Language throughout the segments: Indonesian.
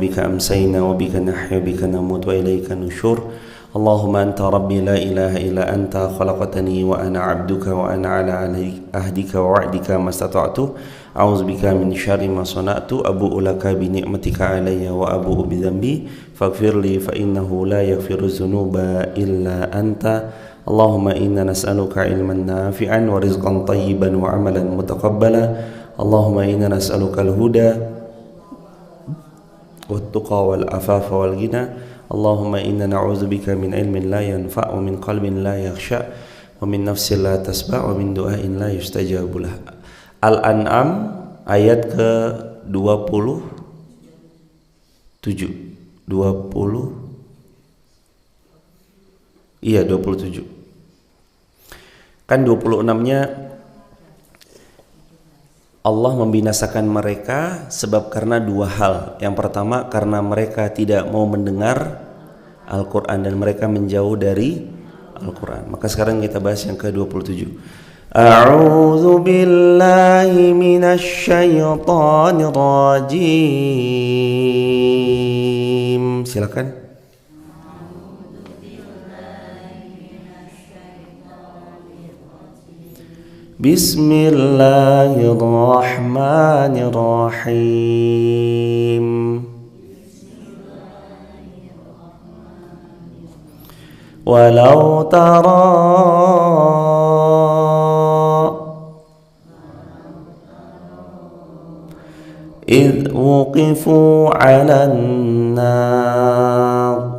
بك أمسينا وبك نحيا وبك نموت وإليك النشور اللهم أنت ربي لا إله إلا أنت خلقتني وأنا عبدك وأنا على عهدك ووعدك ما استطعت أعوذ بك من شر ما صنعت أبوء لك بنعمتك علي وأبوء بذنبي فاغفر لي فإنه لا يغفر الذنوب إلا أنت اللهم إنا نسألك علما نافعا ورزقا طيبا وعملا متقبلا اللهم إنا نسألك الهدى والتقى والعفاف والغنى اللهم إنا نعوذ بك من علم لا ينفع ومن قلب لا يخشع ومن نفس لا تسبع ومن دعاء لا يستجاب له. Al-An'am ayat ke-27 27 kan 26-nya Allah membinasakan mereka sebab karena dua hal. Yang pertama karena mereka tidak mau mendengar Al-Quran dan mereka menjauh dari Al-Quran. Maka sekarang kita bahas yang ke-27. A'udzu billahi minasy syaithanir rajim. Silakan. Bismillahirrahmanirrahim. Walau tara idh wuqifu 'alan nar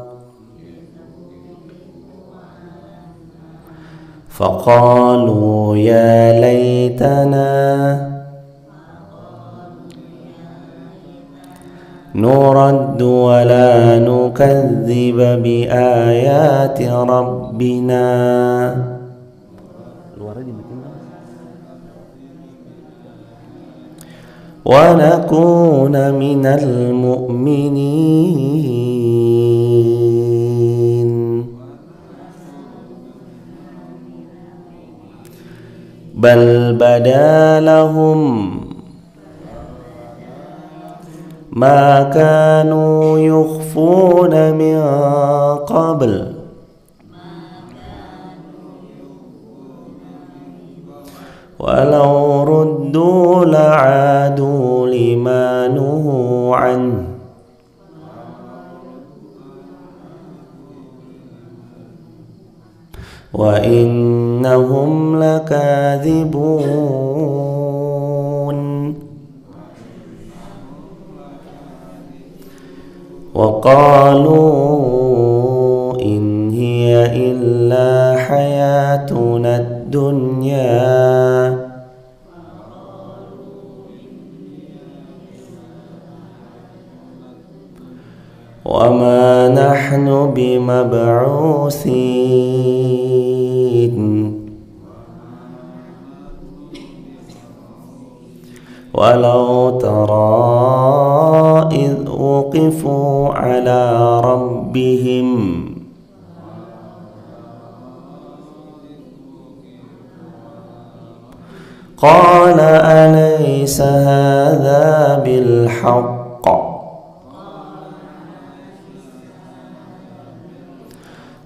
فقالوا يا ليتنا نرد ولا نكذب بآيات ربنا ونكون من المؤمنين بل بدا لهم ما كانوا يخفون من قبل ولو ردوا لعادوا لما نهوا عنه وإنهم لكاذبون وقالوا إن هي إلا حياتنا الدنيا وما نحن بمبعوثين ولو ترى إذ وقفوا على ربهم قال أليس هذا بالحق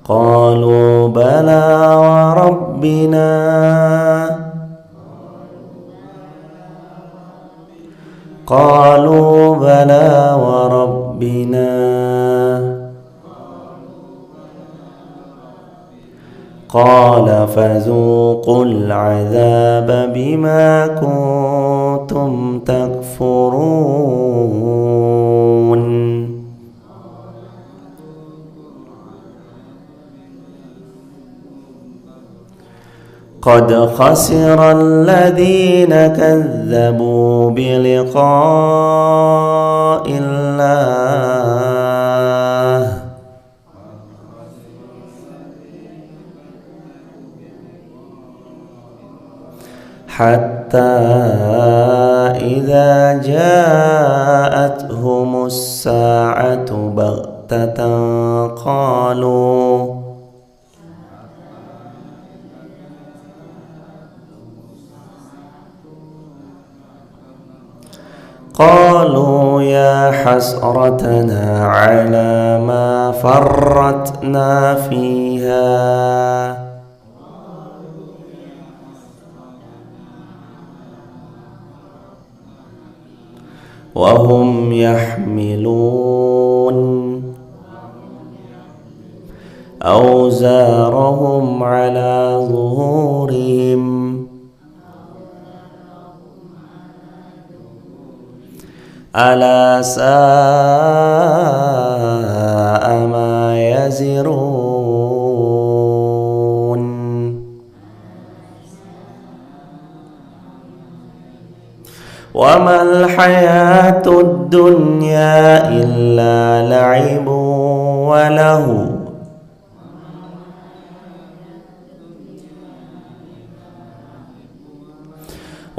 قالوا بلى وربنا قالوا بلى وربنا قال فذوقوا العذاب بما كنتم تكفرون قد خسر الذين كذبوا بلقاء الله حتى إذا جاءتهم الساعة بغتة قالوا يا حسرتنا على ما فرطنا فيها وهم يحملون أوزارهم على ظهورهم ألا ساء ما يزرون وما الحياة الدنيا إلا لعب ولهو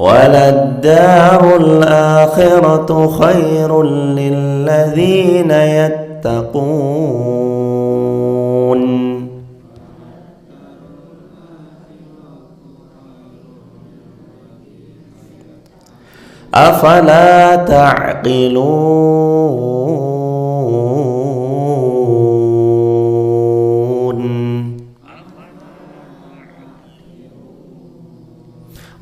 وللدار الآخرة خير للذين يتقون أفلا تعقلون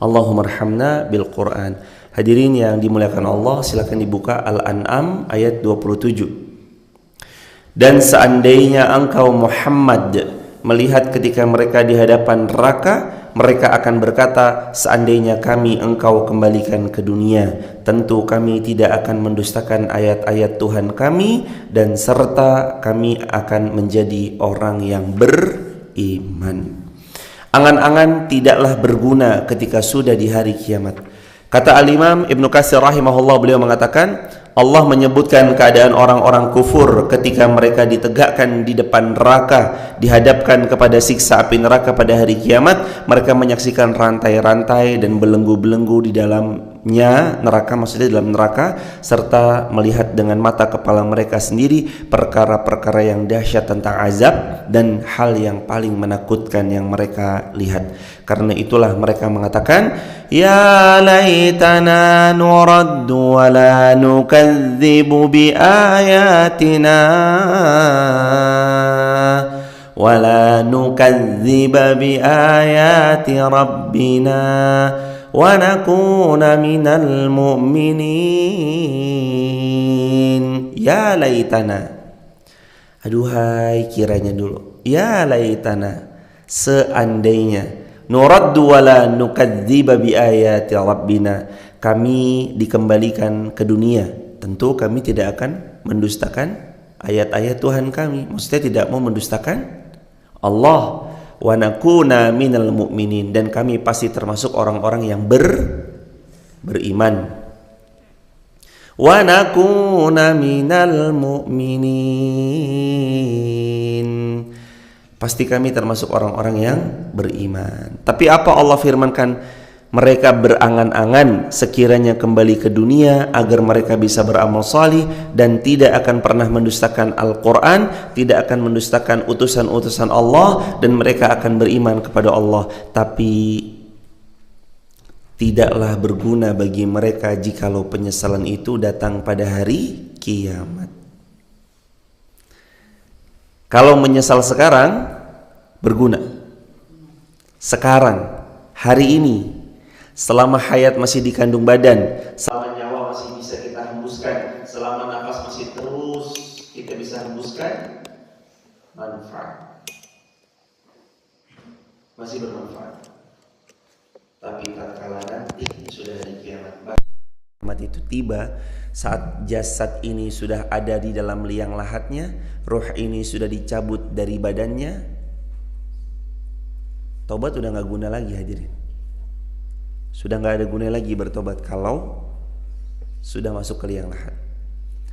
Allahumma arhamna bil Quran. Hadirin yang dimuliakan Allah, silakan dibuka Al-An'am ayat 27. Dan seandainya engkau Muhammad melihat ketika mereka di hadapan neraka, mereka akan berkata, seandainya kami engkau kembalikan ke dunia, tentu kami tidak akan mendustakan ayat-ayat Tuhan kami, dan serta kami akan menjadi orang yang beriman. Angan-angan tidaklah berguna ketika sudah di hari kiamat. Kata Al-Imam Ibnu Katsir rahimahullah, beliau mengatakan, Allah menyebutkan keadaan orang-orang kufur ketika mereka ditegakkan di depan neraka, dihadapkan kepada siksa api neraka pada hari kiamat. Mereka menyaksikan rantai-rantai dan belenggu-belenggu di dalamnya neraka, maksudnya dalam neraka, serta melihat dengan mata kepala mereka sendiri perkara-perkara yang dahsyat tentang azab dan hal yang paling menakutkan yang mereka lihat. Karena itulah mereka mengatakan, ya laitana nuraddu wa la nukadzibu bi ayatina wa la nukadziba bi ayati rabbina wa nakuna minal mu'minin. Ya laitana, aduhai kiranya dulu, ya laitana, seandainya, nuraddu wala nukadziba bi ayati rabbina, kami dikembalikan ke dunia, tentu kami tidak akan mendustakan ayat-ayat Tuhan kami, maksudnya tidak mau mendustakan Allah. Wa nakuna minal mu'minin, dan kami pasti termasuk orang-orang yang beriman. Wa nakuna minal mu'minin, pasti kami termasuk orang-orang yang beriman. Tapi apa Allah firmankan? Mereka berangan-angan sekiranya kembali ke dunia agar mereka bisa beramal salih dan tidak akan pernah mendustakan Al-Quran, tidak akan mendustakan utusan-utusan Allah, dan mereka akan beriman kepada Allah. Tapi tidaklah berguna bagi mereka jikalau penyesalan itu datang pada hari kiamat. Kalau menyesal sekarang, berguna. Sekarang, hari ini, selama hayat masih di kandung badan, selama nyawa masih bisa kita hembuskan, selama nafas masih terus kita bisa hembuskan, manfaat, masih bermanfaat. Tapi tatkala nanti sudah hari kiamat itu tiba, saat jasad ini sudah ada di dalam liang lahatnya, ruh ini sudah dicabut dari badannya, taubat udah gak guna lagi hadirin. Sudah gak ada guna lagi bertobat kalau sudah masuk ke liang lahat.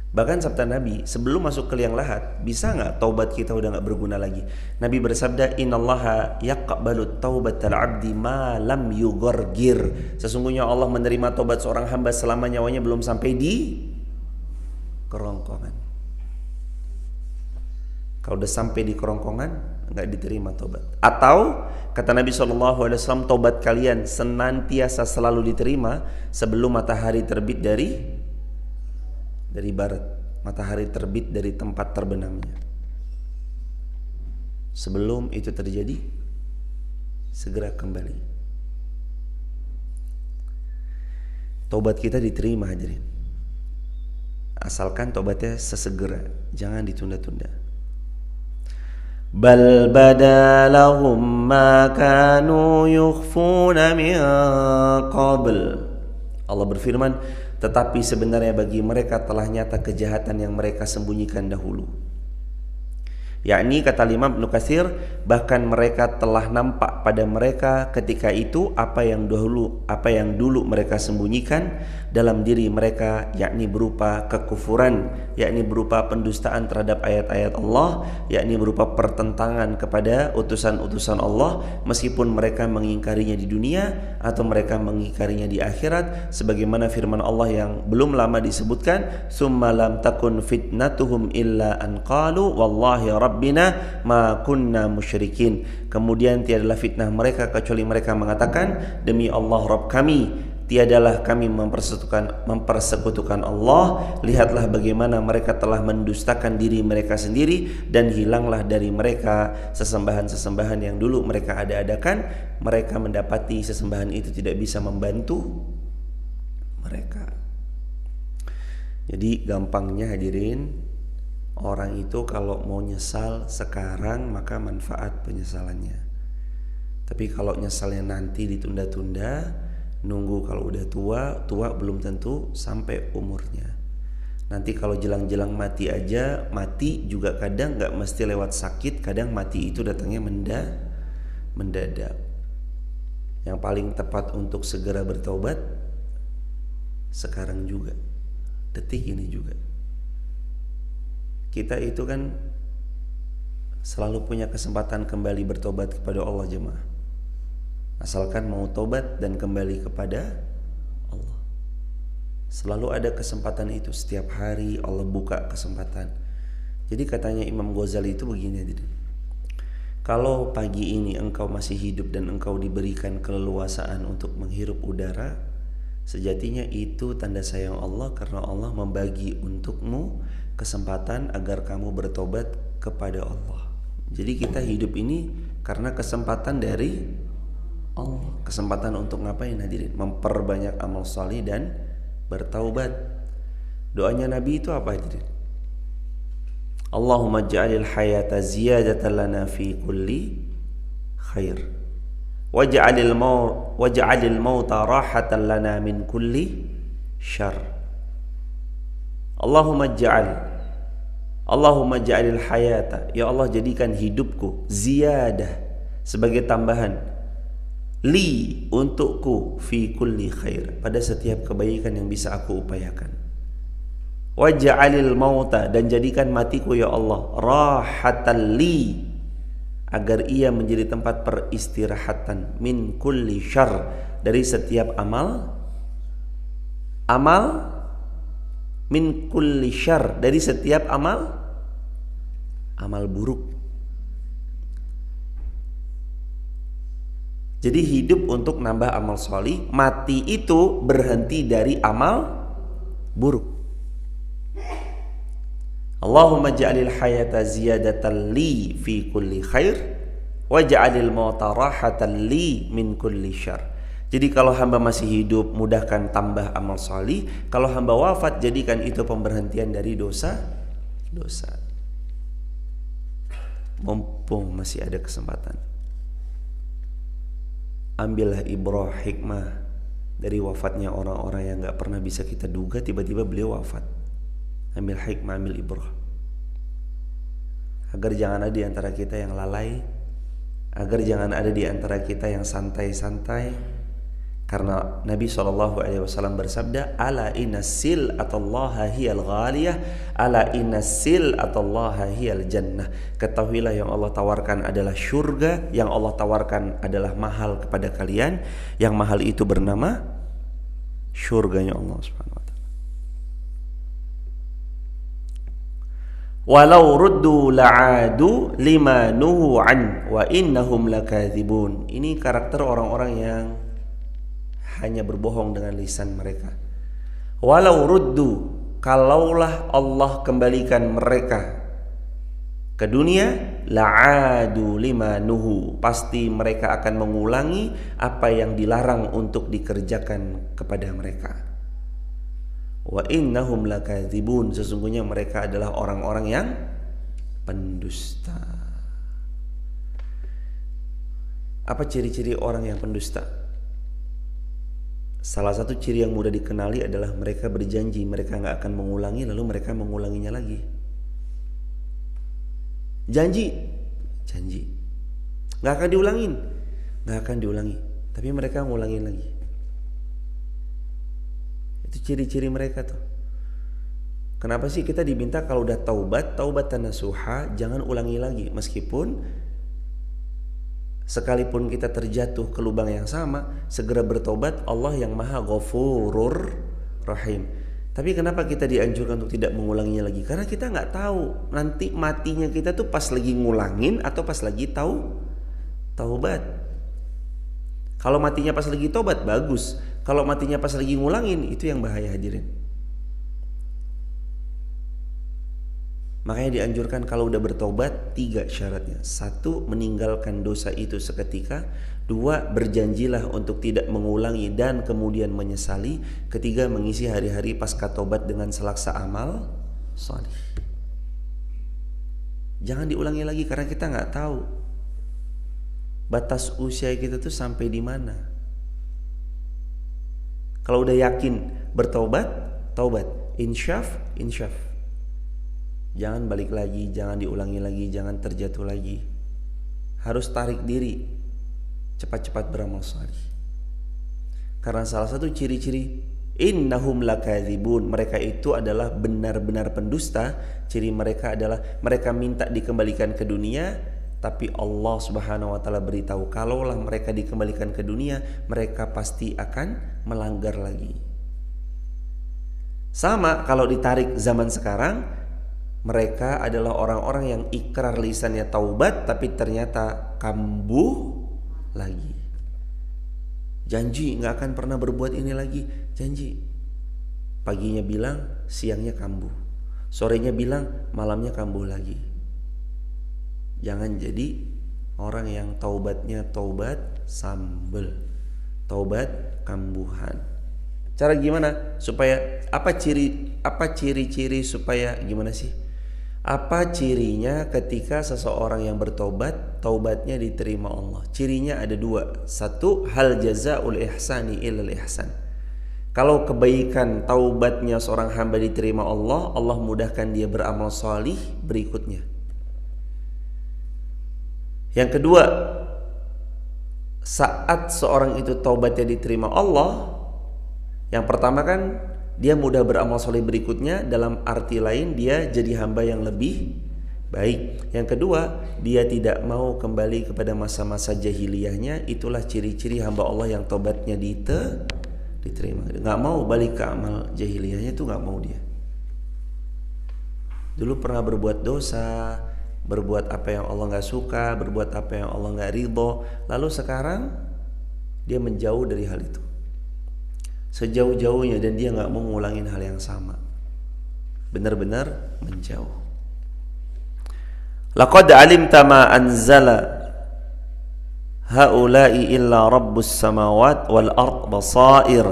Bahkan sabda Nabi, sebelum masuk ke liang lahat, bisa gak taubat kita udah gak berguna lagi? Nabi bersabda, innallaha yaqbalu taubatal abdi ma lam yughargir. Sesungguhnya Allah menerima taubat seorang hamba selama nyawanya belum sampai di kerongkongan. Kalau udah sampai di kerongkongan, nggak diterima tobat. Atau kata Nabi SAW, tobat kalian senantiasa selalu diterima sebelum matahari terbit dari dari barat, matahari terbit dari tempat terbenamnya. Sebelum itu terjadi, segera kembali. Tobat kita diterima hadirin, asalkan tobatnya sesegera, jangan ditunda-tunda. Bal badalahum ma kanu yukhfuna min qabl. Allah berfirman, tetapi sebenarnya bagi mereka telah nyata kejahatan yang mereka sembunyikan dahulu. Yakni kata Imam Ibnu Katsir, bahkan mereka telah nampak pada mereka ketika itu apa yang dulu mereka sembunyikan dalam diri mereka, yakni berupa kekufuran, yakni berupa pendustaan terhadap ayat-ayat Allah, yakni berupa pertentangan kepada utusan-utusan Allah, meskipun mereka mengingkarinya di dunia atau mereka mengingkarinya di akhirat, sebagaimana firman Allah yang belum lama disebutkan, summa lam takun fitnatuhum illa an qalu wallahi rabbina ma kunna musyrikin. Kemudian tiadalah fitnah mereka kecuali mereka mengatakan, demi Allah Rabb kami, tiadalah kami mempersekutukan Allah. Lihatlah bagaimana mereka telah mendustakan diri mereka sendiri, dan hilanglah dari mereka sesembahan-sesembahan yang dulu mereka ada-adakan. Mereka mendapati sesembahan itu tidak bisa membantu mereka. Jadi gampangnya hadirin, orang itu kalau mau nyesal sekarang maka manfaat penyesalannya. Tapi kalau nyesalnya nanti ditunda-tunda, nunggu kalau udah tua belum tentu sampai umurnya. Nanti kalau jelang-jelang mati aja, mati juga kadang gak mesti lewat sakit, kadang mati itu datangnya mendadak. Yang paling tepat untuk segera bertobat sekarang juga, detik ini juga. Kita itu kan selalu punya kesempatan kembali bertobat kepada Allah jemaah, asalkan mau tobat dan kembali kepada Allah. Selalu ada kesempatan itu, setiap hari Allah buka kesempatan. Jadi katanya Imam Ghazali itu begini, kalau pagi ini engkau masih hidup dan engkau diberikan keleluasaan untuk menghirup udara, sejatinya itu tanda sayang Allah, karena Allah membagi untukmu kesempatan agar kamu bertobat kepada Allah. Jadi kita hidup ini karena kesempatan dari Allah. Kesempatan untuk ngapain hadirin? Memperbanyak amal salih dan bertaubat. Doanya Nabi itu apa hadirin? Allahumma ja'alil hayata ziyadatan lana fi kulli khair waj'alil mauta rahatan lana min kulli syarr. Allahumma ja'alil hayata, ya Allah jadikan hidupku, ziyadah sebagai tambahan, li untukku, fi kulli khair pada setiap kebaikan yang bisa aku upayakan. Waj'alil mauta, dan jadikan matiku ya Allah, rahatan li, agar ia menjadi tempat peristirahatan, min kulli syarr, dari setiap amal min kulli syarr, dari setiap amal buruk. Jadi hidup untuk nambah amal solih, mati itu berhenti dari amal buruk. Allahumma ja'alil hayata ziyadatan li fi kulli khair wa ja'alil mauta rahatan li min kulli syarr. Jadi kalau hamba masih hidup, mudahkan tambah amal salih. Kalau hamba wafat, jadikan itu pemberhentian dari dosa. Mumpung masih ada kesempatan, ambillah ibrah hikmah dari wafatnya orang-orang yang gak pernah bisa kita duga, tiba-tiba beliau wafat. Ambil hikmah, ambil ibrah, agar jangan ada di antara kita yang lalai, agar jangan ada di antara kita yang santai-santai. Karena Nabi SAW bersabda, ala inna sil'atallaha hiyal ghaliyah, ala inna sil'atallaha hiyal jannah. Ketahuilah yang Allah tawarkan adalah syurga, yang Allah tawarkan adalah mahal kepada kalian. Yang mahal itu bernama syurganya Allah Subhanahu wa ta'ala. Walau ruddu la'adu lima nuhu an wa innahum lakadzibun. Ini karakter orang-orang yang hanya berbohong dengan lisan mereka. Walau ruddu, kalaulah Allah kembalikan mereka ke dunia, la'adu lima nuhu, pasti mereka akan mengulangi apa yang dilarang untuk dikerjakan kepada mereka. Wa innahum lakadzibun, sesungguhnya mereka adalah orang-orang yang pendusta. Apa ciri-ciri orang yang pendusta? Salah satu ciri yang mudah dikenali adalah mereka berjanji mereka nggak akan mengulangi, lalu mereka mengulanginya lagi. Janji nggak akan diulangi, tapi mereka ngulangin lagi. Itu ciri-ciri mereka tuh. Kenapa sih kita diminta kalau udah taubatan nasuha, jangan ulangi lagi, meskipun sekalipun kita terjatuh ke lubang yang sama, segera bertobat, Allah yang Maha Ghafurur Rahim. Tapi kenapa kita dianjurkan untuk tidak mengulanginya lagi? Karena kita nggak tahu nanti matinya kita tuh pas lagi ngulangin atau pas lagi taubat. Kalau matinya pas lagi taubat bagus. Kalau matinya pas lagi ngulangin, itu yang bahaya, hadirin. Makanya dianjurkan kalau udah bertobat 3 syaratnya. 1, meninggalkan dosa itu seketika. 2, berjanjilah untuk tidak mengulangi dan kemudian menyesali. 3, mengisi hari-hari pasca tobat dengan selaksa amal salih. Jangan diulangi lagi karena kita nggak tahu batas usia kita tuh sampai di mana. Kalau udah yakin bertobat, taubat. Insyaf. Jangan balik lagi, jangan diulangi lagi, jangan terjatuh lagi. Harus tarik diri, cepat-cepat beramal salih. Karena salah satu ciri-ciri innahum lakadzibun, mereka itu adalah benar-benar pendusta. Ciri mereka adalah mereka minta dikembalikan ke dunia, tapi Allah Subhanahu wa taala beritahu kalaulah mereka dikembalikan ke dunia, mereka pasti akan melanggar lagi. Sama kalau ditarik zaman sekarang, mereka adalah orang-orang yang ikrar lisannya taubat tapi ternyata kambuh lagi. Janji nggak akan pernah berbuat ini lagi, janji. Paginya bilang, siangnya kambuh. Sorenya bilang, malamnya kambuh lagi. Jangan jadi orang yang taubatnya taubat sambel, taubat kambuhan. Cara gimana supaya apa ciri-ciri supaya gimana sih? Apa cirinya ketika seseorang yang bertobat, taubatnya diterima Allah? Cirinya ada 2. 1, hal jazaul ihsani ilal ihsan. Kalau kebaikan taubatnya seorang hamba diterima Allah, Allah mudahkan dia beramal salih berikutnya. Yang kedua, saat seorang itu taubatnya diterima Allah, yang pertama kan dia mudah beramal soleh berikutnya, dalam arti lain dia jadi hamba yang lebih baik. Yang kedua, dia tidak mau kembali kepada masa-masa jahiliyahnya. Itulah ciri-ciri hamba Allah yang tobatnya diterima. Gak mau balik ke amal jahiliyahnya, itu gak mau dia. Dulu pernah berbuat dosa, berbuat apa yang Allah gak suka, berbuat apa yang Allah gak ridho, lalu sekarang dia menjauh dari hal itu sejauh-jauhnya, dan dia gak mau ngulangin hal yang sama. Benar-benar menjauh. Laqad alimta ma anzala haula'i illa rabbus samawat wal ard basair.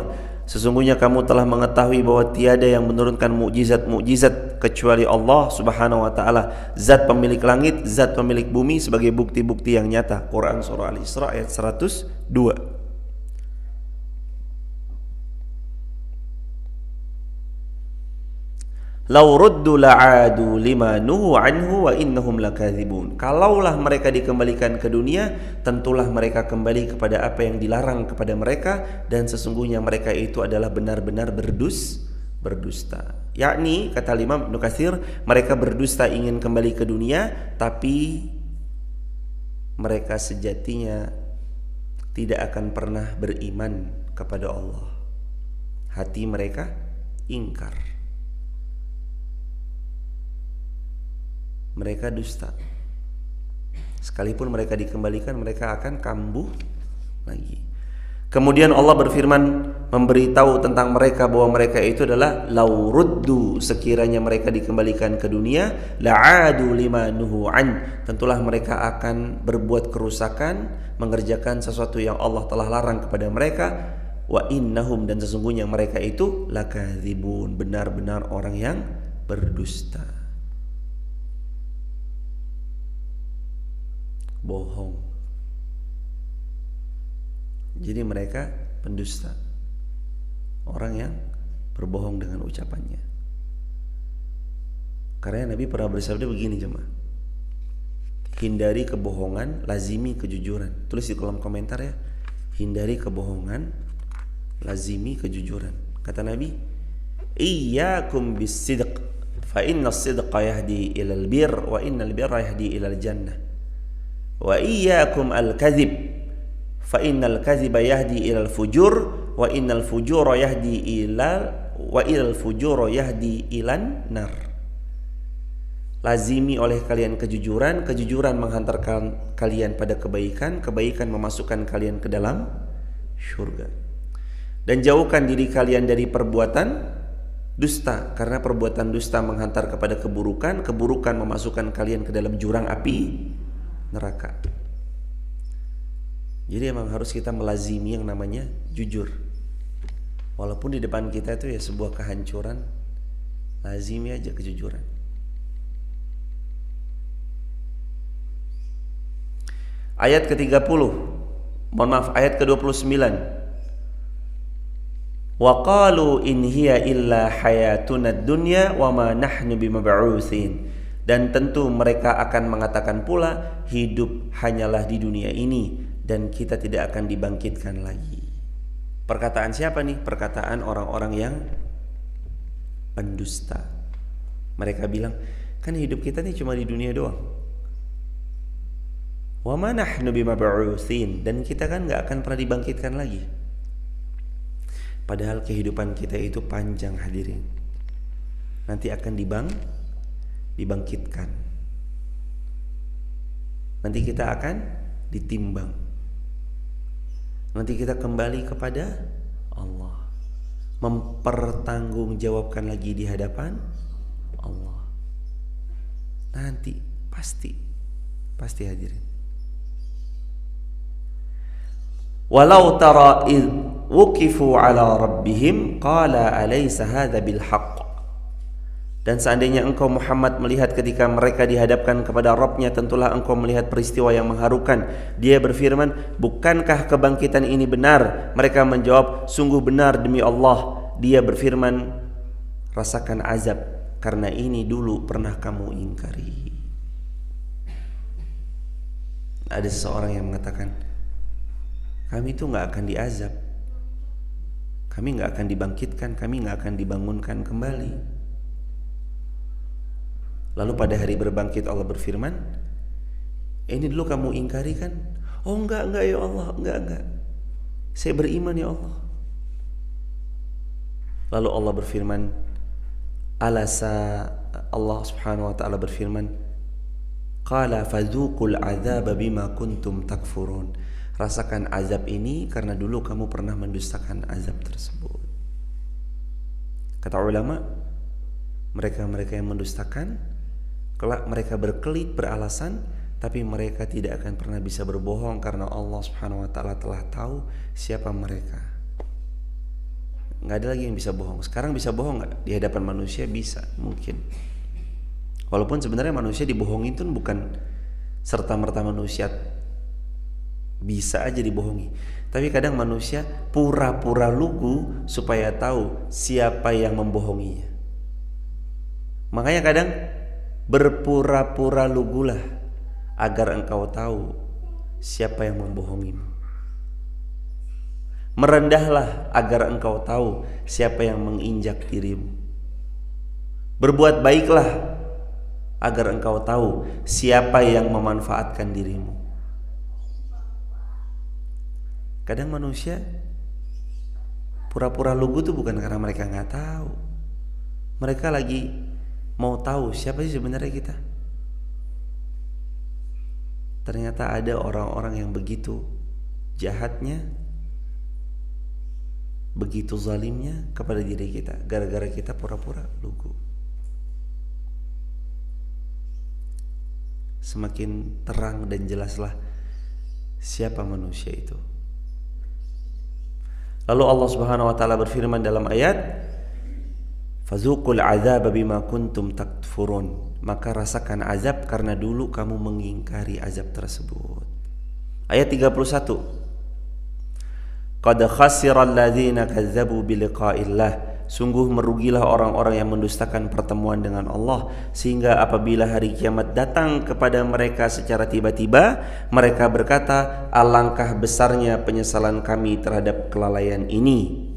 Sesungguhnya kamu telah mengetahui bahwa tiada yang menurunkan mukjizat-mukjizat kecuali Allah Subhanahu wa taala, zat pemilik langit, zat pemilik bumi, sebagai bukti-bukti yang nyata. Quran surah Al-Isra ayat 102. Lau ruddu la'adu lima nuhu anhu wa innahum lakadzibun. Kalaulah mereka dikembalikan ke dunia, tentulah mereka kembali kepada apa yang dilarang kepada mereka, dan sesungguhnya mereka itu adalah benar-benar berdusta. Yakni kata Imam Ibnu Katsir, mereka berdusta ingin kembali ke dunia, tapi mereka sejatinya tidak akan pernah beriman kepada Allah. Hati mereka ingkar. Mereka dusta. Sekalipun mereka dikembalikan, mereka akan kambuh lagi. Kemudian Allah berfirman, memberitahu tentang mereka bahwa mereka itu adalah lauruddu, sekiranya mereka dikembalikan ke dunia, la'adu lima nuhu an, tentulah mereka akan berbuat kerusakan, mengerjakan sesuatu yang Allah telah larang kepada mereka. Wa innahum, dan sesungguhnya mereka itu lakadzibun, benar-benar orang yang berdusta, bohong. Jadi mereka pendusta, orang yang berbohong dengan ucapannya. Karena Nabi pernah bersabda begini jemaah, hindari kebohongan, lazimi kejujuran. Tulis di kolom komentar ya, hindari kebohongan, lazimi kejujuran. Kata Nabi, iyyakum bis-sidq fa inna as-sidqa yahdi ilal bir wa innal birra yahdi ilal jannah wa iyyakum al-kadhib fa innal kadhiba yahdi ilal fujur wa innal fujura yahdi ilal fujura yahdi ilan nar. Lazimi oleh kalian kejujuran, kejujuran menghantarkan kalian pada kebaikan, kebaikan memasukkan kalian ke dalam syurga. Dan jauhkan diri kalian dari perbuatan dusta, karena perbuatan dusta menghantar kepada keburukan, keburukan memasukkan kalian ke dalam jurang api neraka. Jadi emang harus kita melazimi yang namanya jujur. Walaupun di depan kita itu ya sebuah kehancuran, lazimi aja kejujuran. Ayat ke-30, mohon maaf, ayat ke-29. Wa qalu in hiya illa hayatuna dunya wa ma nahnu bimab'utsin. Dan tentu mereka akan mengatakan pula, hidup hanyalah di dunia ini dan kita tidak akan dibangkitkan lagi. Perkataan siapa nih? Perkataan orang-orang yang pendusta. Mereka bilang, kan hidup kita nih cuma di dunia doang. Wa ma nahnu bimab'utsin, dan kita kan gak akan pernah dibangkitkan lagi. Padahal kehidupan kita itu panjang hadirin. Nanti akan dibangkitkan. Nanti kita akan ditimbang. Nanti kita kembali kepada Allah, mempertanggungjawabkan lagi di hadapan Allah. Nanti pasti hadirin. Walau tara id wuqifu ala rabbihim qala alaysa hadza bil haqq. Dan seandainya engkau Muhammad melihat ketika mereka dihadapkan kepada Rabb-nya, tentulah engkau melihat peristiwa yang mengharukan. Dia berfirman, bukankah kebangkitan ini benar? Mereka menjawab, sungguh benar demi Allah. Dia berfirman, rasakan azab, karena ini dulu pernah kamu ingkari. Ada seseorang yang mengatakan, kami itu gak akan diazab, kami gak akan dibangkitkan, kami gak akan dibangunkan kembali. Lalu pada hari berbangkit Allah berfirman, ini dulu kamu ingkari kan? Oh enggak ya Allah, enggak. Saya beriman ya Allah. Lalu Allah berfirman, Allah subhanahu wa ta'ala berfirman, qala fadzuqul adzaba bima kuntum takfurun. Rasakan azab ini karena dulu kamu pernah mendustakan azab tersebut. Kata ulama, mereka yang mendustakan, kelak mereka berkelit beralasan, tapi mereka tidak akan pernah bisa berbohong karena Allah subhanahu wa ta'ala telah tahu siapa mereka. Nggak ada lagi yang bisa bohong. Sekarang bisa bohong nggak? Di hadapan manusia bisa, mungkin. Walaupun sebenarnya manusia dibohongin itu bukan serta-merta manusia bisa aja dibohongi. Tapi kadang manusia pura-pura lugu supaya tahu siapa yang membohonginya. Makanya kadang berpura-pura lugulah agar engkau tahu siapa yang membohongimu. Merendahlah agar engkau tahu siapa yang menginjak dirimu. Berbuat baiklah agar engkau tahu siapa yang memanfaatkan dirimu. Kadang manusia pura-pura lugu itu bukan karena mereka nggak tahu. Mereka lagi mau tahu siapa sih sebenarnya kita. Ternyata ada orang-orang yang begitu jahatnya begitu zalimnya kepada diri kita gara-gara kita pura-pura lugu. Semakin terang dan jelaslah siapa manusia itu. Lalu Allah Subhanahu wa taala berfirman dalam ayat, "Fazuqul 'adzaba bima kuntum takfurun." Maka rasakan azab karena dulu kamu mengingkari azab tersebut. Ayat 31. Qad khasira alladzina kazzabu biliqa'illah. Sungguh merugilah orang-orang yang mendustakan pertemuan dengan Allah, sehingga apabila hari kiamat datang kepada mereka secara tiba-tiba, mereka berkata, alangkah besarnya penyesalan kami terhadap kelalaian ini.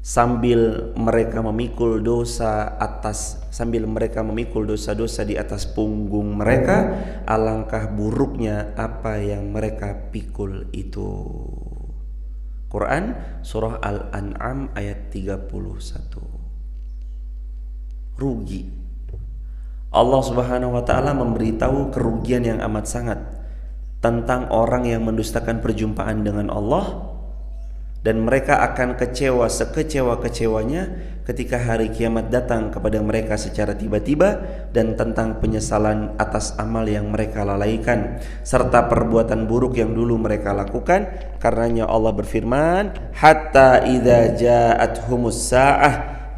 Sambil mereka memikul dosa-dosa di atas punggung mereka, alangkah buruknya apa yang mereka pikul itu. Quran surah Al-An'am ayat 31. Rugi. Allah Subhanahu wa taala memberitahu kerugian yang amat sangat tentang orang yang mendustakan perjumpaan dengan Allah, dan mereka akan kecewa sekecewa-kecewanya ketika hari kiamat datang kepada mereka secara tiba-tiba, dan tentang penyesalan atas amal yang mereka lalaikan serta perbuatan buruk yang dulu mereka lakukan. Karenanya Allah berfirman, hatta idza ja'athumus sa'ah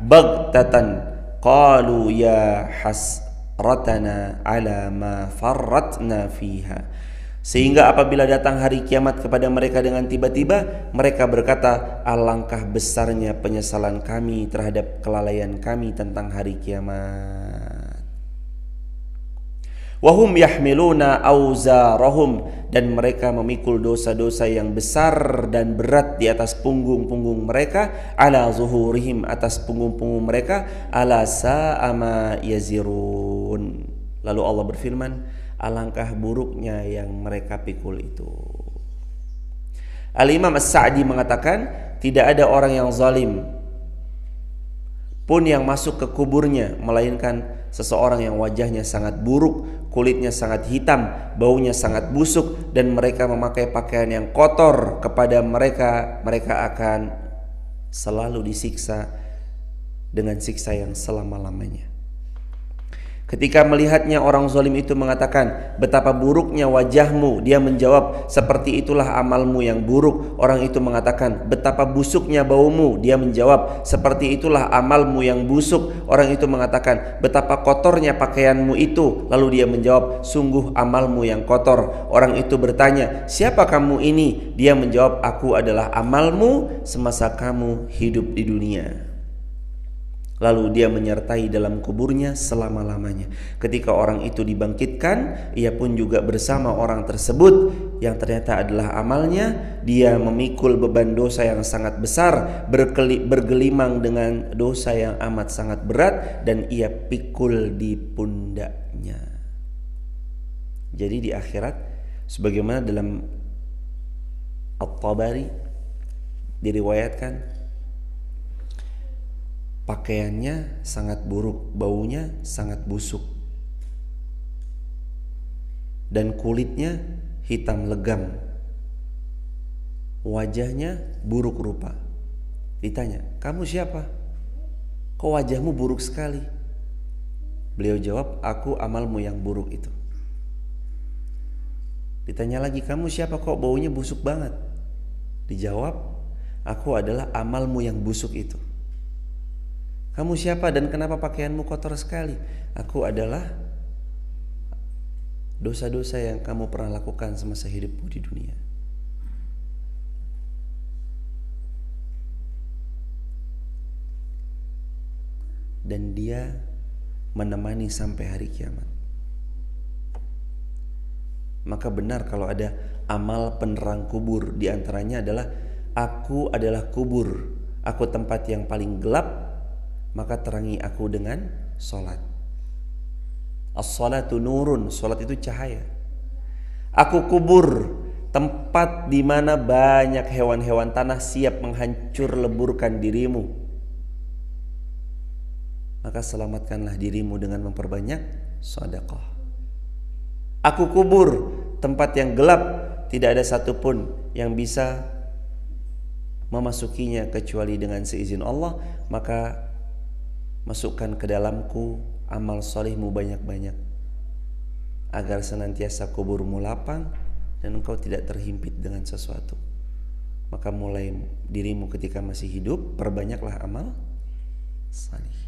baghtatan qalu ya hasratana ala ma farratna fiha. Sehingga apabila datang hari kiamat kepada mereka dengan tiba-tiba, mereka berkata, alangkah besarnya penyesalan kami terhadap kelalaian kami tentang hari kiamat. Wahum yahmiluna auzarahum, dan mereka memikul dosa-dosa yang besar dan berat di atas punggung-punggung mereka, ala zuhurihim, atas punggung-punggung mereka, ala sa'ama yazirun. Lalu Allah berfirman, alangkah buruknya yang mereka pikul itu. Al-Imam As-Sa'di mengatakan, tidak ada orang yang zalim pun yang masuk ke kuburnya, melainkan seseorang yang wajahnya sangat buruk, kulitnya sangat hitam, baunya sangat busuk, dan mereka memakai pakaian yang kotor. Kepada mereka akan selalu disiksa dengan siksa yang selama-lamanya. Ketika melihatnya, orang zalim itu mengatakan, betapa buruknya wajahmu. Dia menjawab, seperti itulah amalmu yang buruk. Orang itu mengatakan, betapa busuknya baumu. Dia menjawab, seperti itulah amalmu yang busuk. Orang itu mengatakan, betapa kotornya pakaianmu itu. Lalu dia menjawab, sungguh amalmu yang kotor. Orang itu bertanya, siapa kamu ini? Dia menjawab, aku adalah amalmu semasa kamu hidup di dunia. Lalu dia menyertai dalam kuburnya selama-lamanya. Ketika orang itu dibangkitkan, ia pun juga bersama orang tersebut yang ternyata adalah amalnya. Dia memikul beban dosa yang sangat besar, bergelimang dengan dosa yang amat sangat berat, dan ia pikul di pundaknya. Jadi di akhirat, sebagaimana dalam At-Tabari diriwayatkan, pakaiannya sangat buruk, baunya sangat busuk, dan kulitnya hitam legam, wajahnya buruk rupa. Ditanya, kamu siapa? Kok wajahmu buruk sekali? Beliau jawab, aku amalmu yang buruk itu. Ditanya lagi, kamu siapa? Kok baunya busuk banget? Dijawab, aku adalah amalmu yang busuk itu. Kamu siapa dan kenapa pakaianmu kotor sekali? Aku adalah dosa-dosa yang kamu pernah lakukan semasa hidupmu di dunia. Dan dia menemani sampai hari kiamat. Maka benar kalau ada amal penerang kubur. Di antaranya adalah, aku adalah kubur, aku tempat yang paling gelap, maka terangi aku dengan salat. As-salatu nurun, salat itu cahaya. Aku kubur, tempat di mana banyak hewan-hewan tanah siap menghancur leburkan dirimu, maka selamatkanlah dirimu dengan memperbanyak sedekah. Aku kubur, tempat yang gelap, tidak ada satupun yang bisa memasukinya kecuali dengan seizin Allah, maka masukkan ke dalamku amal solehmu banyak-banyak, agar senantiasa kuburmu lapang dan engkau tidak terhimpit dengan sesuatu. Maka mulai dirimu ketika masih hidup, perbanyaklah amal salih.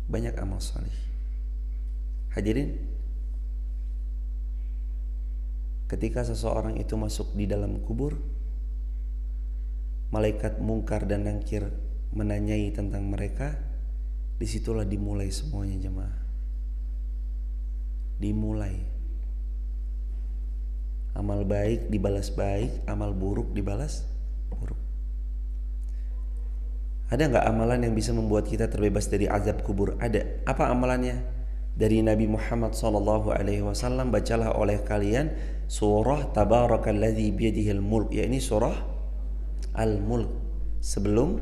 Banyak amal salih. Hadirin, ketika seseorang itu masuk di dalam kubur, malaikat mungkar dan nakir menanyai tentang mereka. Disitulah dimulai semuanya jemaah. Dimulai. Amal baik dibalas baik, amal buruk dibalas buruk. Ada nggak amalan yang bisa membuat kita terbebas dari azab kubur? Ada. Apa amalannya? Dari Nabi Muhammad SAW, bacalah oleh kalian surah Tabarakalladzi biyadihil mulk, yakni surah Al-Mulk sebelum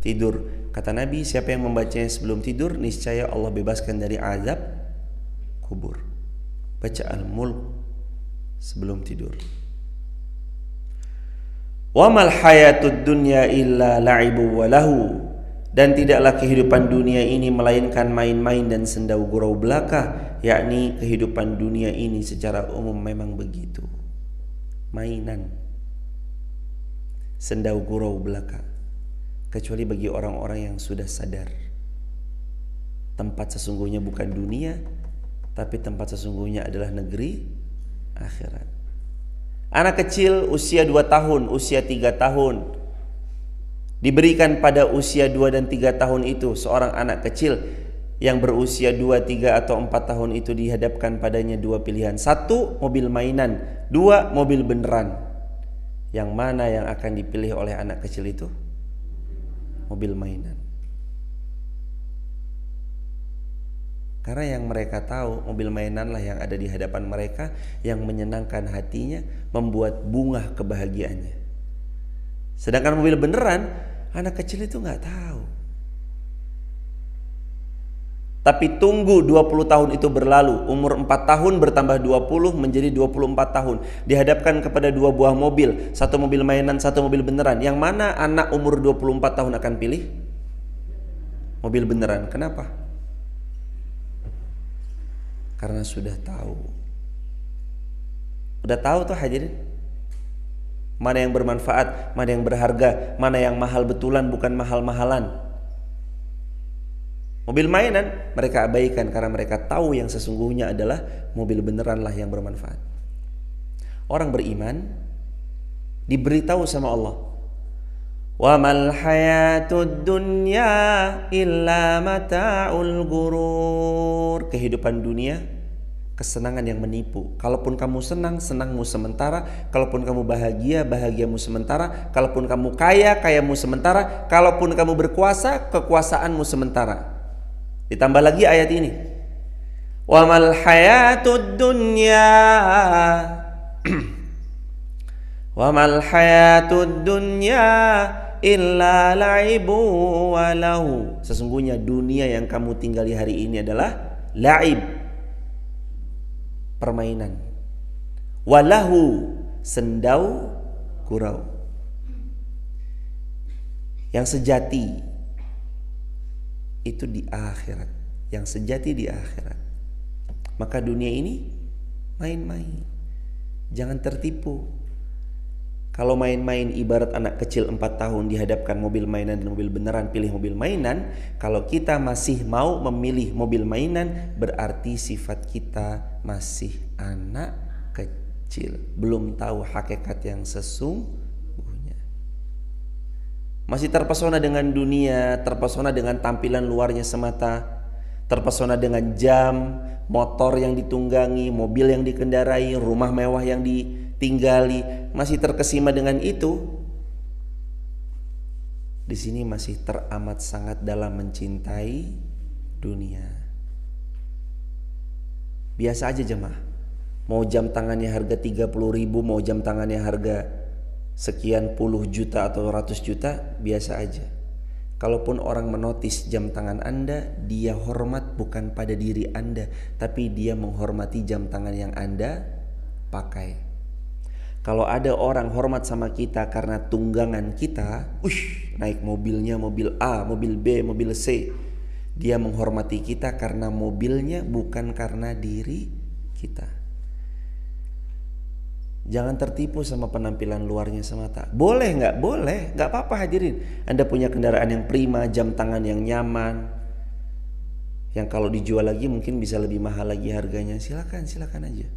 tidur. Kata Nabi, siapa yang membacanya sebelum tidur, niscaya Allah bebaskan dari azab kubur. Baca Al-Mulk sebelum tidur. Wa mal hayatud dunya illa la'ibu wa lahu, dan tidaklah kehidupan dunia ini melainkan main-main dan sendau gurau belaka, yakni kehidupan dunia ini secara umum memang begitu, mainan, sendau gurau belaka, kecuali bagi orang-orang yang sudah sadar tempat sesungguhnya bukan dunia, tapi tempat sesungguhnya adalah negeri akhirat. Anak kecil usia 2 tahun, usia 3 tahun diberikan pada usia 2 dan 3 tahun itu, seorang anak kecil yang berusia 2, 3 atau 4 tahun itu dihadapkan padanya 2 pilihan. 1 mobil mainan, 2 mobil beneran. Yang mana yang akan dipilih oleh anak kecil itu? Mobil mainan. Karena yang mereka tahu mobil mainanlah yang ada di hadapan mereka, yang menyenangkan hatinya, membuat bunga kebahagiaannya. Sedangkan mobil beneran, anak kecil itu nggak tahu. Tapi tunggu 20 tahun itu berlalu, umur 4 tahun bertambah 20 menjadi 24 tahun. Dihadapkan kepada 2 buah mobil, 1 mobil mainan, 1 mobil beneran. Yang mana anak umur 24 tahun akan pilih? Mobil beneran. Kenapa? Karena sudah tahu. Udah tahu tuh hadirin, mana yang bermanfaat, mana yang berharga, mana yang mahal betulan bukan mahal-mahalan. Mobil mainan mereka abaikan karena mereka tahu yang sesungguhnya adalah mobil beneranlah yang bermanfaat. Orang beriman diberitahu sama Allah, wa mal hayatud dunya illa mata'ul gurur. Kehidupan dunia kesenangan yang menipu. Kalaupun kamu senang, senangmu sementara. Kalaupun kamu bahagia, bahagiamu sementara. Kalaupun kamu kaya, kayamu sementara. Kalaupun kamu berkuasa, kekuasaanmu sementara. Ditambah lagi ayat ini, wa mal hayatud dunya wa mal hayatud dunya illa la'ibu wa lahu. Sesungguhnya dunia yang kamu tinggali hari ini adalah la'ib, permainan, walahu, sendau gurau. Yang sejati itu di akhirat, yang sejati di akhirat. Maka dunia ini main-main, jangan tertipu. Kalau main-main ibarat anak kecil 4 tahun dihadapkan mobil mainan dan mobil beneran, pilih mobil mainan. Kalau kita masih mau memilih mobil mainan, berarti sifat kita masih anak kecil, belum tahu hakikat yang sesungguhnya. Masih terpesona dengan dunia, terpesona dengan tampilan luarnya semata, terpesona dengan jam, motor yang ditunggangi, mobil yang dikendarai, rumah mewah yang ditinggali, masih terkesima dengan itu. Di sini masih teramat sangat dalam mencintai dunia. Biasa aja jemaah. Mau jam tangannya harga 30.000, mau jam tangannya harga sekian puluh juta atau ratus juta, biasa aja. Kalaupun orang menotis jam tangan Anda, dia hormat bukan pada diri Anda, tapi dia menghormati jam tangan yang Anda pakai. Kalau ada orang hormat sama kita karena tunggangan kita, naik mobilnya, mobil A, mobil B, mobil C. Dia menghormati kita karena mobilnya, bukan karena diri kita. Jangan tertipu sama penampilan luarnya semata. Boleh nggak? Boleh, nggak apa-apa hadirin. Anda punya kendaraan yang prima, jam tangan yang nyaman, yang kalau dijual lagi mungkin bisa lebih mahal lagi harganya. Silakan aja.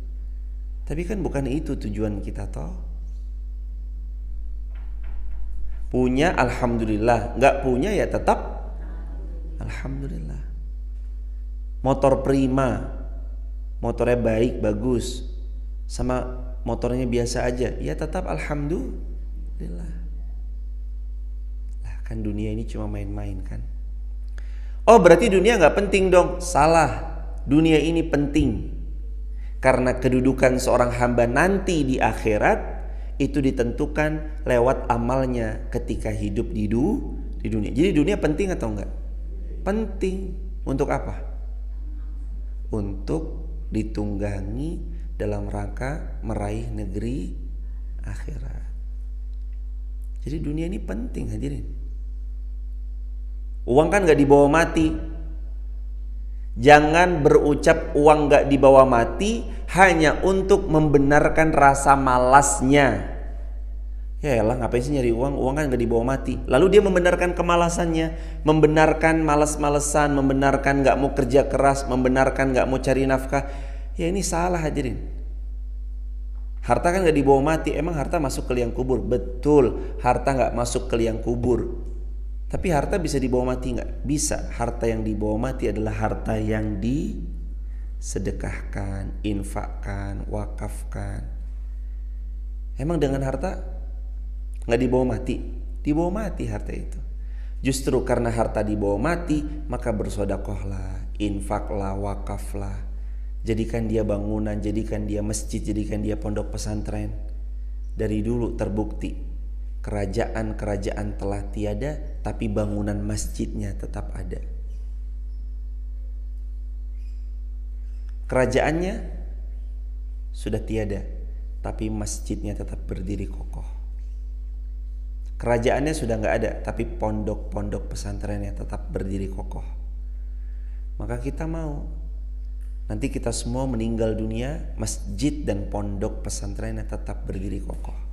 Tapi kan bukan itu tujuan kita toh. Punya alhamdulillah, nggak punya ya tetap alhamdulillah. Motor prima, motornya baik, bagus, sama motornya biasa aja, ya tetap alhamdulillah. Lah kan dunia ini cuma main-main kan. Oh berarti dunia nggak penting dong? Salah. Dunia ini penting. Karena kedudukan seorang hamba nanti di akhirat itu ditentukan lewat amalnya ketika hidup di dunia. Jadi dunia penting atau enggak? Penting. Untuk apa? Untuk ditunggangi dalam rangka meraih negeri akhirat. Jadi dunia ini penting hadirin. Uang kan enggak dibawa mati. Jangan berucap uang gak dibawa mati hanya untuk membenarkan rasa malasnya. Ya elah ngapain sih nyari uang? Uang kan gak dibawa mati. Lalu dia membenarkan kemalasannya, membenarkan malas-malesan, membenarkan gak mau kerja keras, membenarkan gak mau cari nafkah. Ya ini salah hadirin. Harta kan gak dibawa mati. Emang harta masuk ke liang kubur? Betul, harta gak masuk ke liang kubur. Tapi harta bisa dibawa mati nggak? Bisa. Harta yang dibawa mati adalah harta yang disedekahkan, infakkan, wakafkan. Emang dengan harta nggak dibawa mati? Dibawa mati harta itu. Justru karena harta dibawa mati, maka bersodakohlah, infaklah, wakaflah. Jadikan dia bangunan, jadikan dia masjid, jadikan dia pondok pesantren. Dari dulu terbukti kerajaan-kerajaan telah tiada, tapi bangunan masjidnya tetap ada. Kerajaannya sudah tiada, tapi masjidnya tetap berdiri kokoh. Kerajaannya sudah nggak ada, tapi pondok-pondok pesantrennya tetap berdiri kokoh. Maka kita mau nanti kita semua meninggal dunia, masjid dan pondok pesantrennya tetap berdiri kokoh.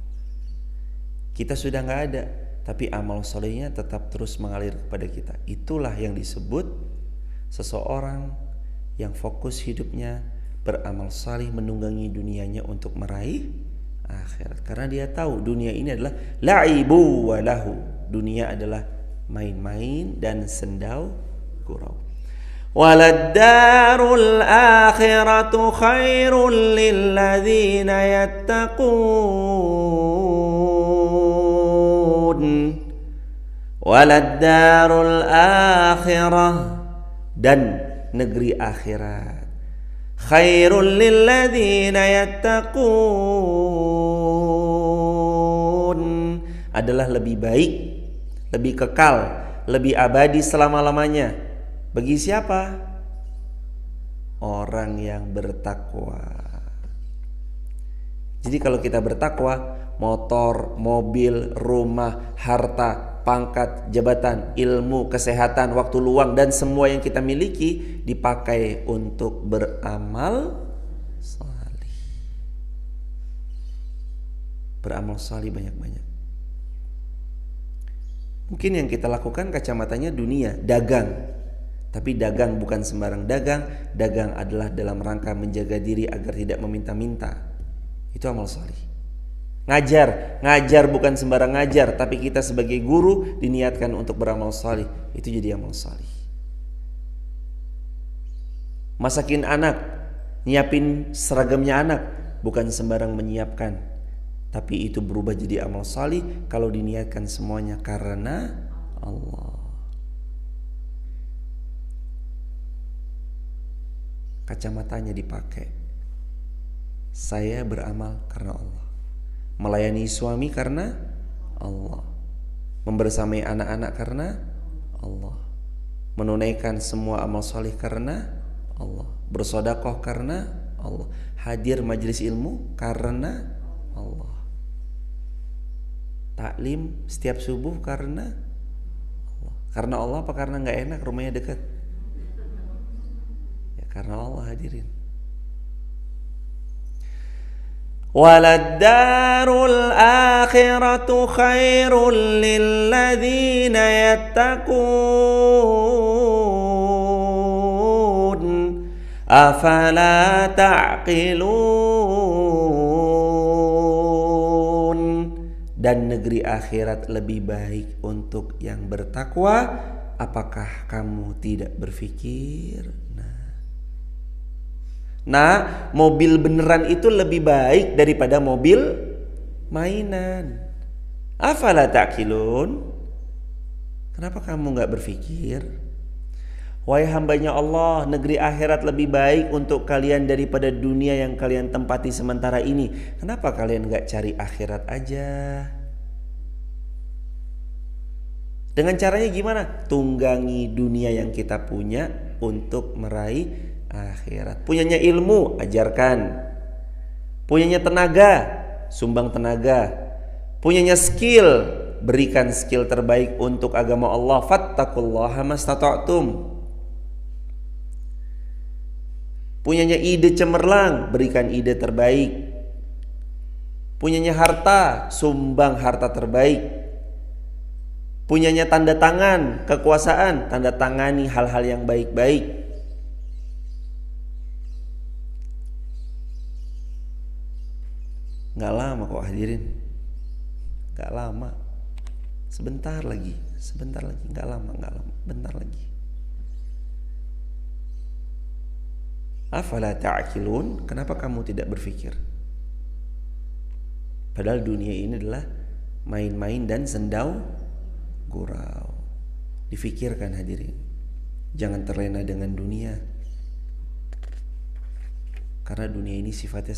Kita sudah nggak ada, tapi amal solehnya tetap terus mengalir kepada kita. Itulah yang disebut seseorang yang fokus hidupnya beramal salih, menunggangi dunianya untuk meraih akhirat. Karena dia tahu dunia ini adalah la'ibu wa lahu. Dunia adalah main-main dan sendau gurau. Waladdarul akhiratu khairul lilladzina yattaqun. Waladdarul akhirah, dan negeri akhirat, khairul lilladzina yattaqun, adalah lebih baik, lebih kekal, lebih abadi selama-lamanya. Bagi siapa? Orang yang bertakwa. Jadi kalau kita bertakwa, motor, mobil, rumah, harta, pangkat, jabatan, ilmu, kesehatan, waktu luang, dan semua yang kita miliki dipakai untuk beramal salih. Beramal salih banyak-banyak. Mungkin yang kita lakukan kacamatanya dunia, dagang. Tapi dagang bukan sembarang dagang. Dagang adalah dalam rangka menjaga diri agar tidak meminta-minta. Itu amal salih. Ngajar bukan sembarang ngajar, tapi kita sebagai guru diniatkan untuk beramal salih. Itu jadi amal salih. Masakin anak, nyiapin seragamnya anak, bukan sembarang menyiapkan, tapi itu berubah jadi amal salih kalau diniatkan semuanya karena Allah. Kacamatanya dipakai. Saya beramal karena Allah. Melayani suami karena Allah. Membersamai anak-anak karena Allah. Menunaikan semua amal salih karena Allah. Bersedekah karena Allah. Hadir majelis ilmu karena Allah. taklim setiap subuh karena Allah. Karena Allah apa karena nggak enak rumahnya dekat? Ya karena Allah hadirin. Waladdarul akhiratu khairul lilladzina yattaqun afala ta'qilun. Dan negeri akhirat lebih baik untuk yang bertakwa, apakah kamu tidak berpikir? Nah, mobil beneran itu lebih baik daripada mobil mainan. Afala ta'qilun? Kenapa kamu gak berpikir? Wahai hambanya Allah, negeri akhirat lebih baik untuk kalian daripada dunia yang kalian tempati sementara ini. Kenapa kalian gak cari akhirat aja? Dengan caranya gimana? Tunggangi dunia yang kita punya untuk meraih akhirat. Punyanya ilmu, ajarkan. Punyanya tenaga, sumbang tenaga. Punyanya skill, berikan skill terbaik untuk agama Allah. Fattaqullaha mastata'tum. Punyanya ide cemerlang, berikan ide terbaik. Punyanya harta, sumbang harta terbaik. Punyanya tanda tangan, kekuasaan, tanda tangani hal-hal yang baik-baik. Gak lama kok hadirin, gak lama, sebentar lagi, gak lama, bentar lagi. Afala ta'qilun? Kenapa kamu tidak berpikir? Padahal dunia ini adalah main-main dan sendau gurau. Difikirkan hadirin, jangan terlena dengan dunia, karena dunia ini sifatnya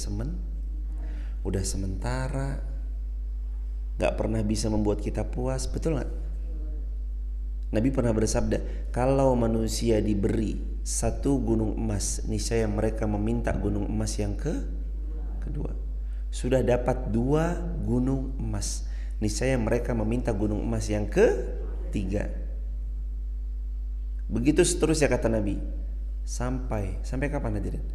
udah sementara, gak pernah bisa membuat kita puas. Betul gak? Nabi pernah bersabda, kalau manusia diberi satu gunung emas, niscaya mereka meminta gunung emas yang kedua. Sudah dapat 2 gunung emas, niscaya mereka meminta gunung emas yang ketiga. Begitu seterusnya kata Nabi. Sampai kapan hadirin?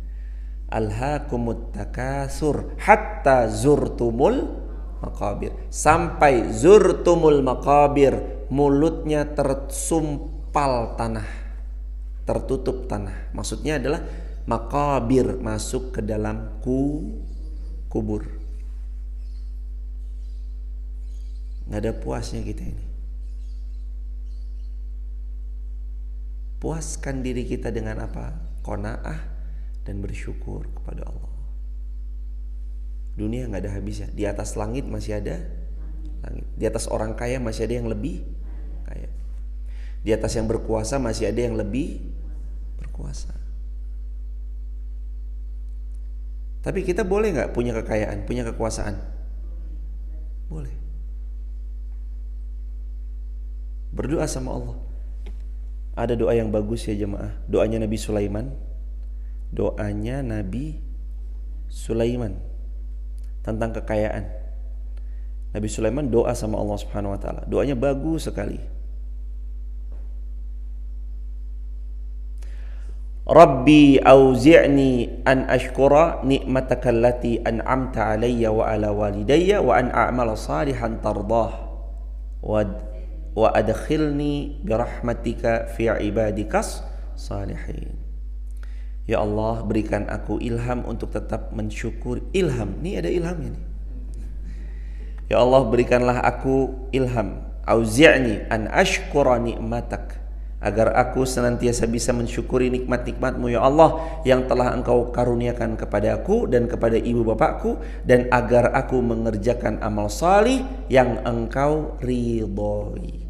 Alhaakumut takasur hatta zurtumul maqabir. Sampai zurtumul maqabir, mulutnya tersumpal tanah, tertutup tanah. Maksudnya adalah maqabir, masuk ke dalam kubur. Gak ada puasnya kita ini. Puaskan diri kita dengan apa? Qanaah dan bersyukur kepada Allah. Dunia gak ada habisnya. Di atas langit masih ada langit. Di atas orang kaya masih ada yang lebih kaya. Di atas yang berkuasa masih ada yang lebih berkuasa. Tapi kita boleh gak punya kekayaan, punya kekuasaan? Boleh. Berdoa sama Allah. Ada doa yang bagus ya jemaah. Doanya Nabi Sulaiman. Doanya Nabi Sulaiman tentang kekayaan. Nabi Sulaiman doa sama Allah Subhanahu wa taala. Doanya bagus sekali. Rabbi auzi'ni an ashkura ni'mataka allati an'amta 'alayya wa 'ala walidayya wa an a'mala salihan tardah wa adkhilni bi rahmatika fi ibadikas salihin. Ya Allah, berikan aku ilham untuk tetap mensyukuri. Ilham, ini ada ilhamnya nih. Ya Allah, berikanlah aku ilham. Auzi'ni an ashkura ni'matak, agar aku senantiasa bisa mensyukuri nikmat-nikmat-Mu ya Allah yang telah Engkau karuniakan kepada aku dan kepada ibu bapakku, dan agar aku mengerjakan amal salih yang Engkau ridhoi.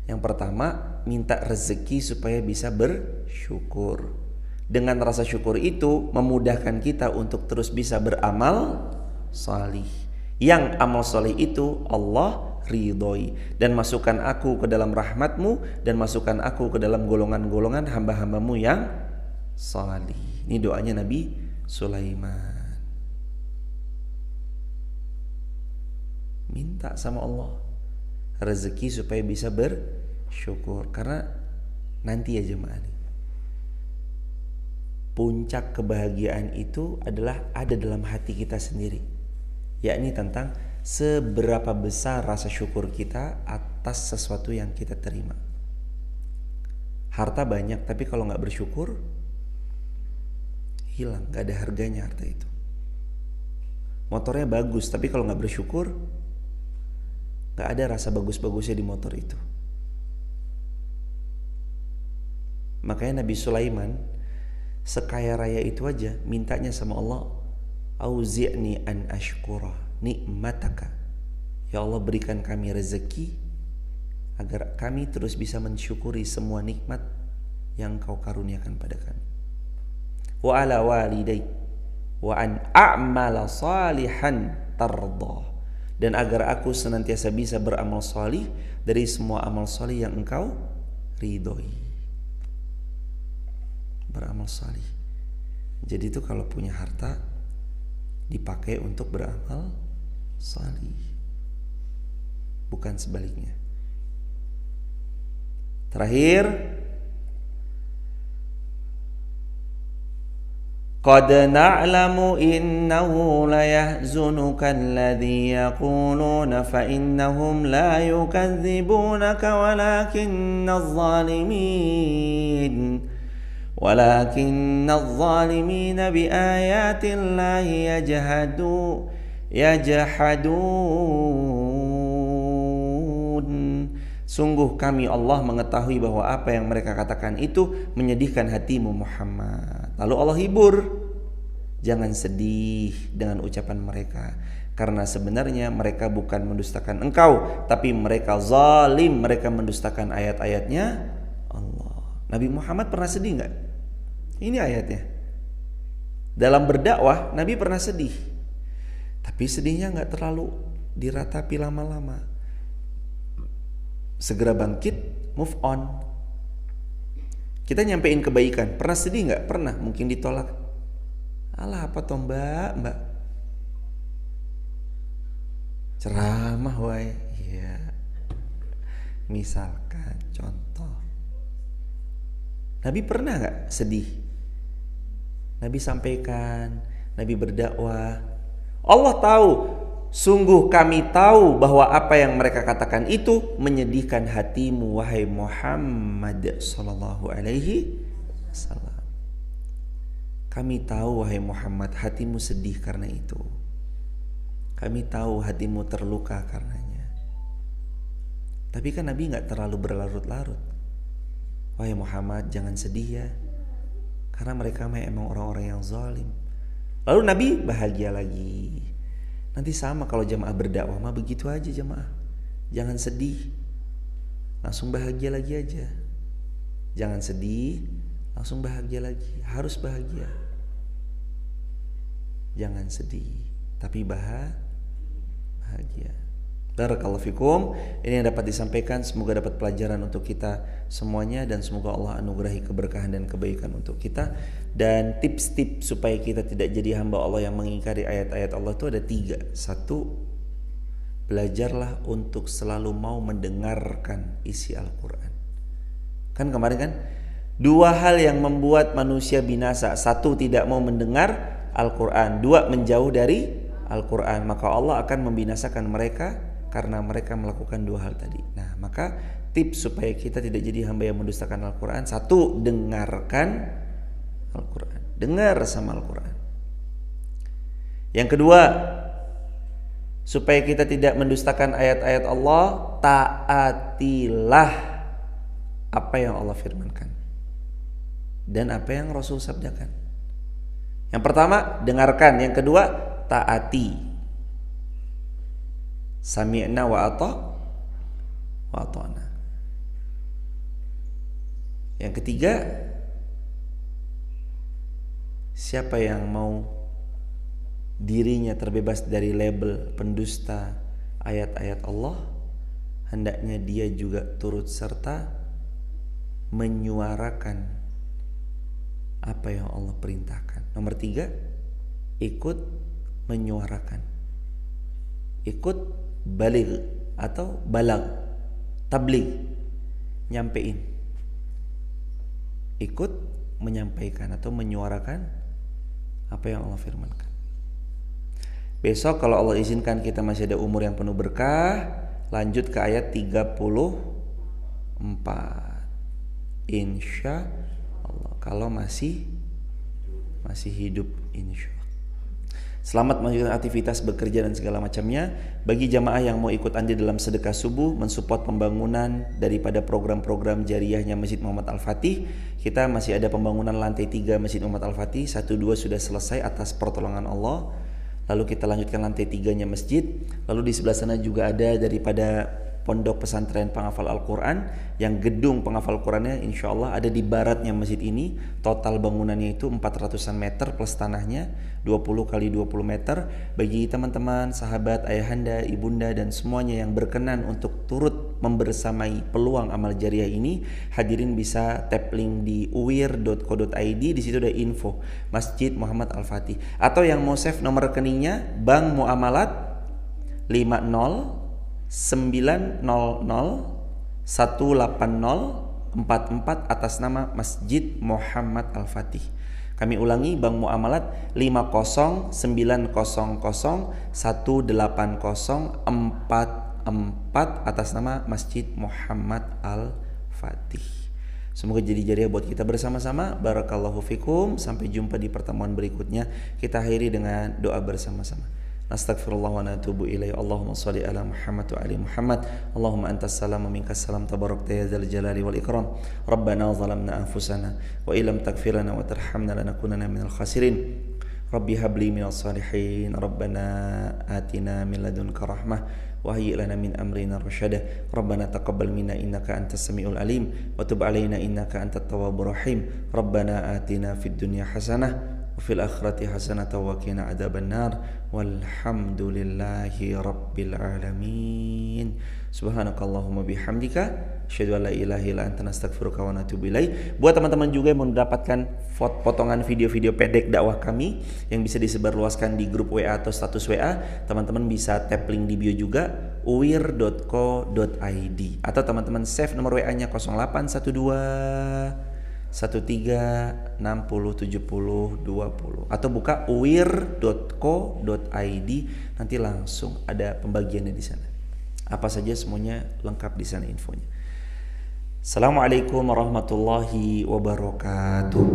Yang pertama, minta rezeki supaya bisa bersyukur. Dengan rasa syukur itu memudahkan kita untuk terus bisa beramal salih. Yang amal salih itu Allah ridhoi. Dan masukkan aku ke dalam rahmat-Mu, dan masukkan aku ke dalam golongan-golongan hamba-hamba-Mu yang salih. Ini doanya Nabi Sulaiman. Min minta sama Allah rezeki supaya bisa bersyukur. Karena nanti ya jemaah nih, puncak kebahagiaan itu adalah ada dalam hati kita sendiri, yakni tentang seberapa besar rasa syukur kita atas sesuatu yang kita terima. Harta banyak tapi kalau gak bersyukur hilang, gak ada harganya harta itu. Motornya bagus tapi kalau gak bersyukur gak ada rasa bagus-bagusnya di motor itu. Makanya Nabi Sulaiman sekaya raya itu aja mintanya sama Allah, auzi'ni an ashkura nikmataka, ya Allah berikan kami rezeki agar kami terus bisa mensyukuri semua nikmat yang Kau karuniakan pada kami. Wa ala walidai wa an a'mala salihan tardah, dan agar aku senantiasa bisa beramal salih dari semua amal salih yang Engkau ridhoi. Beramal salih. Jadi itu kalau punya harta dipakai untuk beramal salih, bukan sebaliknya. Terakhir, qad na'lamu innahu la yahzunuka alladhi yaquluna fa innahum la yukadzibunaka walakinna adh-dhalimina biayati Allahi yajhadun. Sungguh kami Allah mengetahui bahwa apa yang mereka katakan itu menyedihkan hatimu Muhammad. Lalu Allah hibur, jangan sedih dengan ucapan mereka, karena sebenarnya mereka bukan mendustakan engkau, tapi mereka zalim, mereka mendustakan ayat-ayatnya Allah. Nabi Muhammad pernah sedih nggak? Ini ayatnya. Dalam berdakwah Nabi pernah sedih, tapi sedihnya nggak terlalu diratapi lama-lama. Segera bangkit, move on. Kita nyampein kebaikan, pernah sedih nggak? Pernah, mungkin ditolak. Alah apa toh mbak ceramah wae. Iya. Misalkan contoh, Nabi pernah nggak sedih? Nabi sampaikan, Nabi berdakwah. Allah tahu, sungguh kami tahu bahwa apa yang mereka katakan itu menyedihkan hatimu wahai Muhammad sallallahu alaihi wasallam. Kami tahu wahai Muhammad, hatimu sedih karena itu. Kami tahu hatimu terluka karenanya. Tapi kan Nabi nggak terlalu berlarut-larut. Wahai Muhammad, jangan sedih ya, karena mereka memang orang-orang yang zalim. Lalu Nabi bahagia lagi. Nanti sama kalau jamaah berdakwah mah begitu aja jamaah. Jangan sedih, langsung bahagia lagi aja. Jangan sedih, langsung bahagia lagi. Harus bahagia. Jangan sedih, tapi bahagia. Barakallahu fikum. Ini yang dapat disampaikan, semoga dapat pelajaran untuk kita semuanya, dan semoga Allah anugerahi keberkahan dan kebaikan untuk kita. Dan tips-tips supaya kita tidak jadi hamba Allah yang mengingkari ayat-ayat Allah itu ada 3. 1, belajarlah untuk selalu mau mendengarkan isi Al-Quran. Kan kemarin kan 2 hal yang membuat manusia binasa. 1, tidak mau mendengar Al-Quran. 2, menjauh dari Al-Quran. Maka Allah akan membinasakan mereka karena mereka melakukan 2 hal tadi. Nah, maka tips supaya kita tidak jadi hamba yang mendustakan Al-Quran. 1, dengarkan Al-Quran. Dengar sama Al-Quran. Yang kedua, supaya kita tidak mendustakan ayat-ayat Allah, taatilah apa yang Allah firmankan dan apa yang Rasul sabdakan. Yang pertama, dengarkan. Yang kedua, taati. Sami'na wa ata'na. Yang ketiga, siapa yang mau dirinya terbebas dari label pendusta ayat-ayat Allah, hendaknya dia juga turut serta menyuarakan apa yang Allah perintahkan. Nomor 3, ikut menyuarakan ikut baligh atau balag, tabligh, nyampein, ikut menyampaikan atau menyuarakan apa yang Allah firmankan. Besok kalau Allah izinkan kita masih ada umur yang penuh berkah, lanjut ke ayat 34. Insya Allah, kalau masih hidup, insya Allah. Selamat melanjutkan aktivitas bekerja dan segala macamnya. Bagi jamaah yang mau ikut andil dalam sedekah subuh, mensupport pembangunan daripada program-program jariahnya Masjid Muhammad Al-Fatih, kita masih ada pembangunan lantai 3 Masjid Muhammad Al-Fatih. 1-2 sudah selesai atas pertolongan Allah. Lalu kita lanjutkan lantai 3-nya masjid. Lalu di sebelah sana juga ada daripada pondok pesantren penghafal Al-Quran, yang gedung penghafal Qurannya insya Allah ada di baratnya masjid ini. Total bangunannya itu 400-an meter plus tanahnya 20 kali 20 meter. Bagi teman-teman, sahabat, ayahanda, ibunda dan semuanya yang berkenan untuk turut membersamai peluang amal jariah ini, hadirin bisa tap link di uwir.co.id. Di situ ada info Masjid Muhammad Al-Fatih. Atau yang mau save nomor rekeningnya, Bank Muamalat 50 900 18044 atas nama Masjid Muhammad Al-Fatih. Kami ulangi, Bank Muamalat 50 900 18044 atas nama Masjid Muhammad Al-Fatih. Semoga jadi jariah buat kita bersama-sama. Barakallahu fikum. Sampai jumpa di pertemuan berikutnya. Kita akhiri dengan doa bersama-sama. Astaghfirullah wa natubu ilaih. Allahumma salli ala Muhammad wa ali Muhammad. Allahumma antas salam wa minkas salam, tabarakta ya dzal jalali wal ikram. Rabbana zalamna anfusana wa illam taghfir lana wa tarhamna lanakunanna minal khasirin. Rabbi habli minas salihin. Rabbana atina min ladunka rahmah wa hayyi' lana min amrina rasyada. Rabbana taqabbal minna innaka antas samiul alim wa tub alaina innaka antat tawwabur rahim. Rabbana atina fid dunya hasanah وفي الآخرة حسنة وقنا عذاب النار والحمد لله رب العالمين سبحانك اللهم وبحمدك asyhadu an la ilaha illa anta nastaghfiruka wa natubu ilaik. Buat teman-teman juga yang mau mendapatkan potongan video-video pendek dakwah kami yang bisa disebarluaskan di grup WA atau status WA, teman-teman bisa tap link di bio juga uwir.co.id, atau teman-teman save nomor WA-nya 0812 13 60 70 20, atau buka uwir.co.id, nanti langsung ada pembagiannya di sana. Apa saja semuanya lengkap di sana infonya. Assalamualaikum warahmatullahi wabarakatuh.